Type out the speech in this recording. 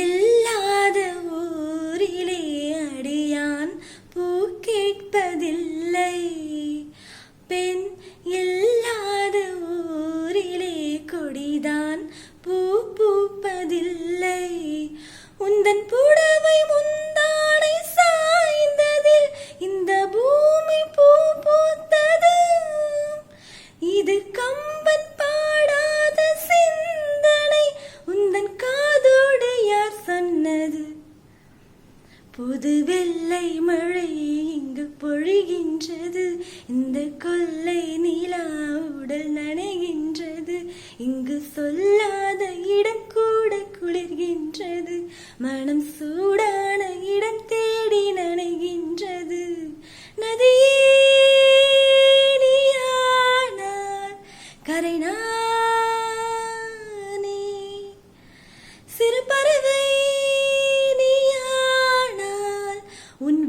இல்லாத ஊரிலே அடியான் பூ கேட்பதில்லை. பெண் இல்லாத ஊரிலே கொடிதான் பூ பூப்பதில்லை. உந்தன் புடவை முந்தானை சாய்ந்ததில் இந்த பூமி பூ பூத்தது. இது கம்பன் பாடாத சிந்தனை உந்தன் காதோடு யார் சொன்னது? புது வெள்ளை மழை இங்கு பொழிகின்றது. இந்த கொல்லை நிலா உடல் நனைகின்றது. இங்கு சொல்லாத இடம் கூட குளிர்கின்றது. மனம் சூடான இடம் தேடி நனைகின்றது. நதியே நீயானார் கரை நானே. சிறு பறவை நீயானால் உன்